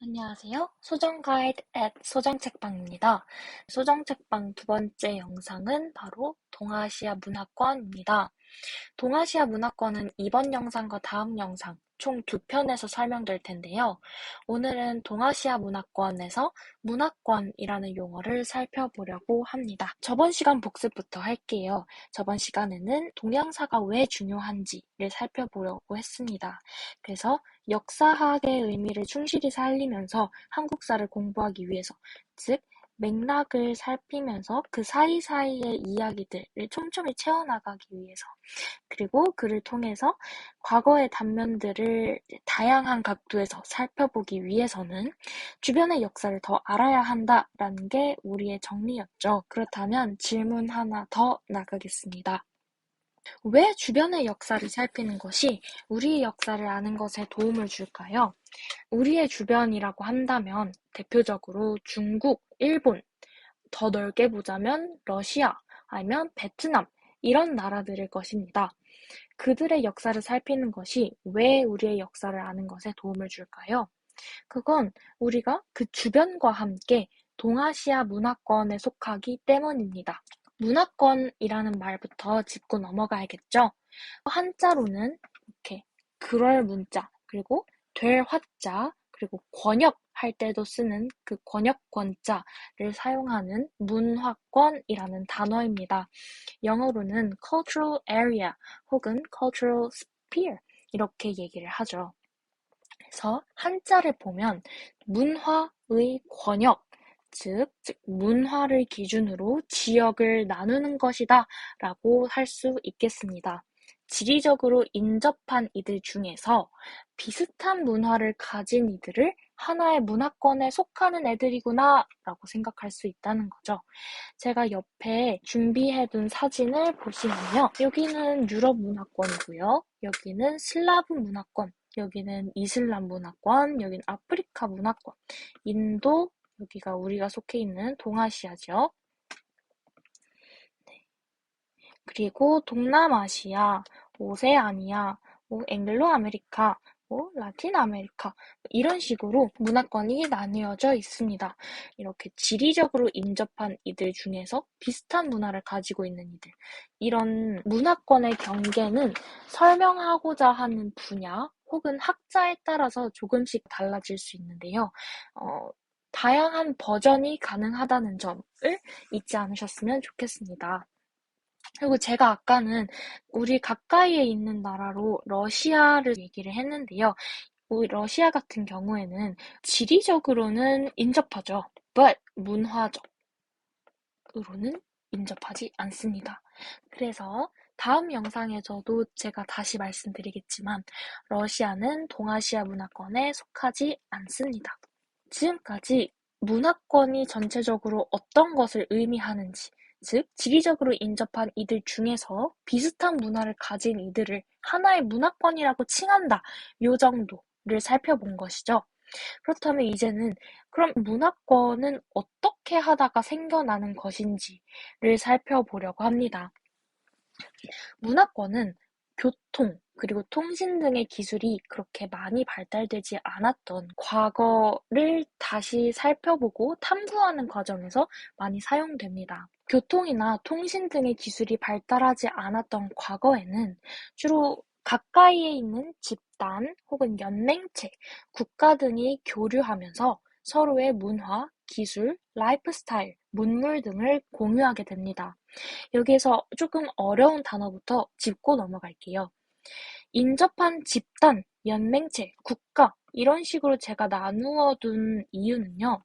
안녕하세요. 소정가이드 앳 소정책방입니다. 소정책방 두 번째 영상은 바로 동아시아 문화권입니다. 동아시아 문화권은 이번 영상과 다음 영상 총 두 편에서 설명될 텐데요. 오늘은 동아시아 문화권에서 문화권이라는 용어를 살펴보려고 합니다. 저번 시간 복습부터 할게요. 저번 시간에는 동양사가 왜 중요한지를 살펴보려고 했습니다. 그래서 역사학의 의미를 충실히 살리면서 한국사를 공부하기 위해서, 즉 맥락을 살피면서 그 사이사이의 이야기들을 촘촘히 채워나가기 위해서, 그리고 그를 통해서 과거의 단면들을 다양한 각도에서 살펴보기 위해서는 주변의 역사를 더 알아야 한다라는 게 우리의 정리였죠. 그렇다면 질문 하나 더 나가겠습니다. 왜 주변의 역사를 살피는 것이 우리의 역사를 아는 것에 도움을 줄까요? 우리의 주변이라고 한다면 대표적으로 중국, 일본, 더 넓게 보자면 러시아, 아니면 베트남, 이런 나라들일 것입니다. 그들의 역사를 살피는 것이 왜 우리의 역사를 아는 것에 도움을 줄까요? 그건 우리가 그 주변과 함께 동아시아 문화권에 속하기 때문입니다. 문화권이라는 말부터 짚고 넘어가야겠죠? 한자로는 이렇게 그럴 문자, 그리고 될 화자, 그리고 권역 할 때도 쓰는 그 권역권자를 사용하는 문화권이라는 단어입니다. 영어로는 cultural area 혹은 cultural sphere 이렇게 얘기를 하죠. 그래서 한자를 보면 문화의 권역, 즉 문화를 기준으로 지역을 나누는 것이다 라고 할 수 있겠습니다. 지리적으로 인접한 이들 중에서 비슷한 문화를 가진 이들을 하나의 문화권에 속하는 애들이구나 라고 생각할 수 있다는 거죠. 제가 옆에 준비해둔 사진을 보시면요. 여기는 유럽 문화권이고요. 여기는 슬라브 문화권, 여기는 이슬람 문화권, 여기는 아프리카 문화권, 인도, 여기가 우리가 속해 있는 동아시아죠. 네. 그리고 동남아시아, 오세아니아, 앵글로 아메리카, 라틴 아메리카, 이런 식으로 문화권이 나뉘어져 있습니다. 이렇게 지리적으로 인접한 이들 중에서 비슷한 문화를 가지고 있는 이들, 이런 문화권의 경계는 설명하고자 하는 분야 혹은 학자에 따라서 조금씩 달라질 수 있는데요. 다양한 버전이 가능하다는 점을 잊지 않으셨으면 좋겠습니다. 그리고 제가 아까는 우리 가까이에 있는 나라로 러시아를 얘기를 했는데요. 러시아 같은 경우에는 지리적으로는 인접하죠. But 문화적으로는 인접하지 않습니다. 그래서 다음 영상에서도 제가 다시 말씀드리겠지만 러시아는 동아시아 문화권에 속하지 않습니다. 지금까지 문화권이 전체적으로 어떤 것을 의미하는지, 즉 지리적으로 인접한 이들 중에서 비슷한 문화를 가진 이들을 하나의 문화권이라고 칭한다, 요 정도를 살펴본 것이죠. 그렇다면 이제는 그럼 문화권은 어떻게 하다가 생겨나는 것인지를 살펴보려고 합니다. 문화권은 교통, 그리고 통신 등의 기술이 그렇게 많이 발달되지 않았던 과거를 다시 살펴보고 탐구하는 과정에서 많이 사용됩니다. 교통이나 통신 등의 기술이 발달하지 않았던 과거에는 주로 가까이에 있는 집단 혹은 연맹체, 국가 등이 교류하면서 서로의 문화, 기술, 라이프 스타일, 문물 등을 공유하게 됩니다. 여기에서 조금 어려운 단어부터 짚고 넘어갈게요. 인접한 집단, 연맹체, 국가, 이런 식으로 제가 나누어 둔 이유는요.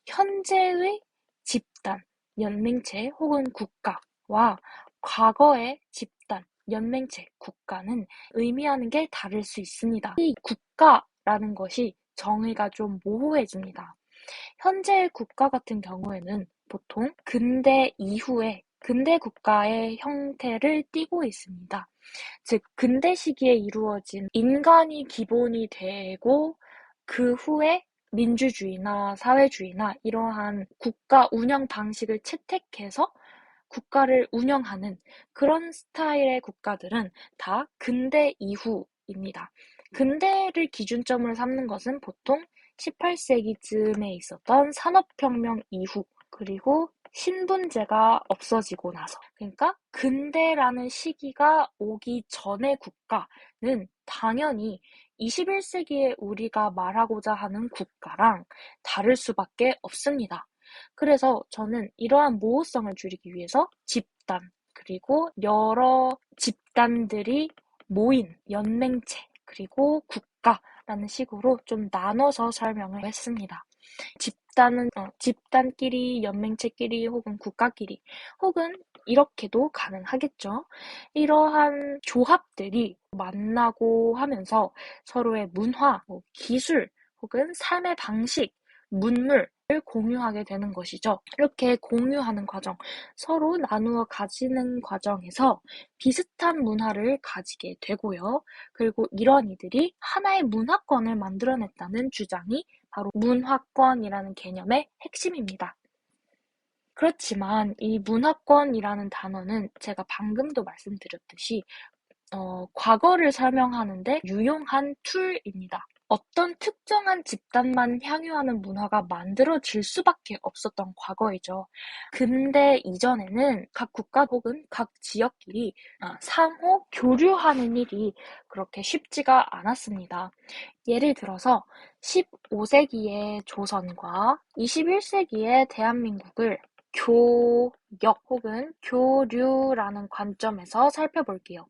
현재의 집단, 연맹체 혹은 국가와 과거의 집단, 연맹체, 국가는 의미하는 게 다를 수 있습니다. 이 국가라는 것이 정의가 좀 모호해집니다. 현재의 국가 같은 경우에는 보통 근대 이후에 근대 국가의 형태를 띠고 있습니다. 즉, 근대 시기에 이루어진 인간이 기본이 되고 그 후에 민주주의나 사회주의나 이러한 국가 운영 방식을 채택해서 국가를 운영하는 그런 스타일의 국가들은 다 근대 이후입니다. 근대를 기준점으로 삼는 것은 보통 18세기쯤에 있었던 산업혁명 이후, 그리고 신분제가 없어지고 나서, 그러니까 근대라는 시기가 오기 전의 국가는 당연히 21세기에 우리가 말하고자 하는 국가랑 다를 수밖에 없습니다. 그래서 저는 이러한 모호성을 줄이기 위해서 집단, 그리고 여러 집단들이 모인 연맹체, 그리고 국가라는 식으로 좀 나눠서 설명을 했습니다. 집단끼리, 연맹체끼리, 혹은 국가끼리, 혹은 이렇게도 가능하겠죠. 이러한 조합들이 만나고 하면서 서로의 문화, 기술, 혹은 삶의 방식, 문물을 공유하게 되는 것이죠. 이렇게 공유하는 과정, 서로 나누어 가지는 과정에서 비슷한 문화를 가지게 되고요. 그리고 이런 이들이 하나의 문화권을 만들어냈다는 주장이 바로 문화권이라는 개념의 핵심입니다. 그렇지만 이 문화권이라는 단어는 제가 방금도 말씀드렸듯이 과거를 설명하는데 유용한 툴입니다. 어떤 특정한 집단만 향유하는 문화가 만들어질 수밖에 없었던 과거이죠. 근데 이전에는 각 국가 혹은 각 지역끼리 상호 교류하는 일이 그렇게 쉽지가 않았습니다. 예를 들어서 15세기의 조선과 21세기의 대한민국을 교역 혹은 교류라는 관점에서 살펴볼게요.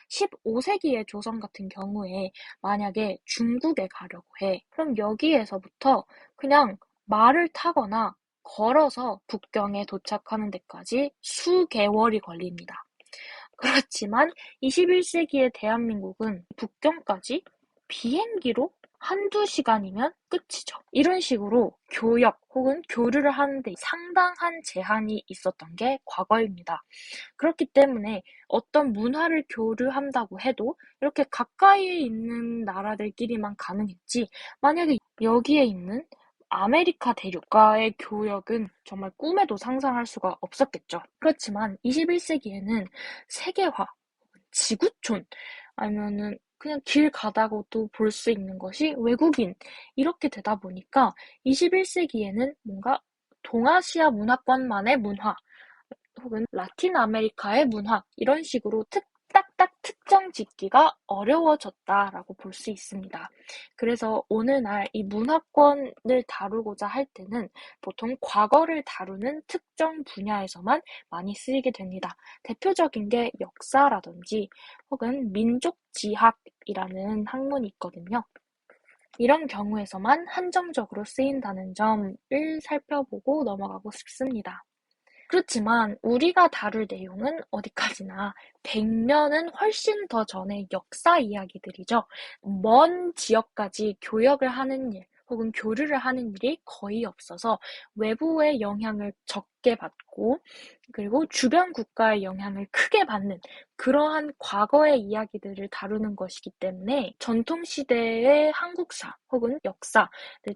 15세기의 조선 같은 경우에 만약에 중국에 가려고 해. 그럼 여기에서부터 그냥 말을 타거나 걸어서 북경에 도착하는 데까지 수개월이 걸립니다. 그렇지만 21세기의 대한민국은 북경까지 비행기로 한두 시간이면 끝이죠. 이런 식으로 교역 혹은 교류를 하는데 상당한 제한이 있었던 게 과거입니다. 그렇기 때문에 어떤 문화를 교류한다고 해도 이렇게 가까이에 있는 나라들끼리만 가능했지, 만약에 여기에 있는 아메리카 대륙과의 교역은 정말 꿈에도 상상할 수가 없었겠죠. 그렇지만 21세기에는 세계화, 지구촌, 아니면은 그냥 길 가다가도 볼 수 있는 것이 외국인, 이렇게 되다 보니까 21세기에는 뭔가 동아시아 문화권만의 문화, 혹은 라틴 아메리카의 문화, 이런 식으로 딱딱 특정 짓기가 어려워졌다라고 볼 수 있습니다. 그래서 오늘날 이 문화권을 다루고자 할 때는 보통 과거를 다루는 특정 분야에서만 많이 쓰이게 됩니다. 대표적인 게 역사라든지 혹은 민족지학이라는 학문이 있거든요. 이런 경우에서만 한정적으로 쓰인다는 점을 살펴보고 넘어가고 싶습니다. 그렇지만 우리가 다룰 내용은 어디까지나 100년은 훨씬 더 전의 역사 이야기들이죠. 먼 지역까지 교역을 하는 일, 혹은 교류를 하는 일이 거의 없어서 외부의 영향을 적게 받고, 그리고 주변 국가의 영향을 크게 받는 그러한 과거의 이야기들을 다루는 것이기 때문에 전통시대의 한국사 혹은 역사를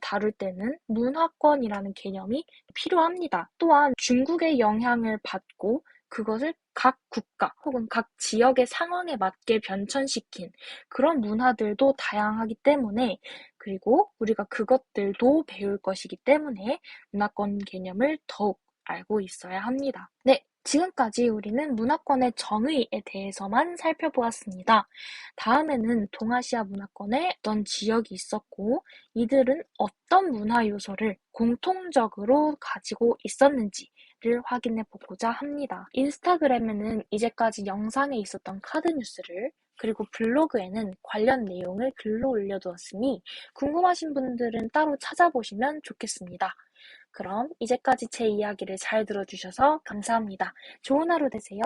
다룰 때는 문화권이라는 개념이 필요합니다. 또한 중국의 영향을 받고 그것을 각 국가 혹은 각 지역의 상황에 맞게 변천시킨 그런 문화들도 다양하기 때문에, 그리고 우리가 그것들도 배울 것이기 때문에 문화권 개념을 더욱 알고 있어야 합니다. 네, 지금까지 우리는 문화권의 정의에 대해서만 살펴보았습니다. 다음에는 동아시아 문화권에 어떤 지역이 있었고 이들은 어떤 문화 요소를 공통적으로 가지고 있었는지를 확인해 보고자 합니다. 인스타그램에는 이제까지 영상에 있었던 카드 뉴스를, 그리고 블로그에는 관련 내용을 글로 올려두었으니 궁금하신 분들은 따로 찾아보시면 좋겠습니다. 그럼 이제까지 제 이야기를 잘 들어주셔서 감사합니다. 좋은 하루 되세요.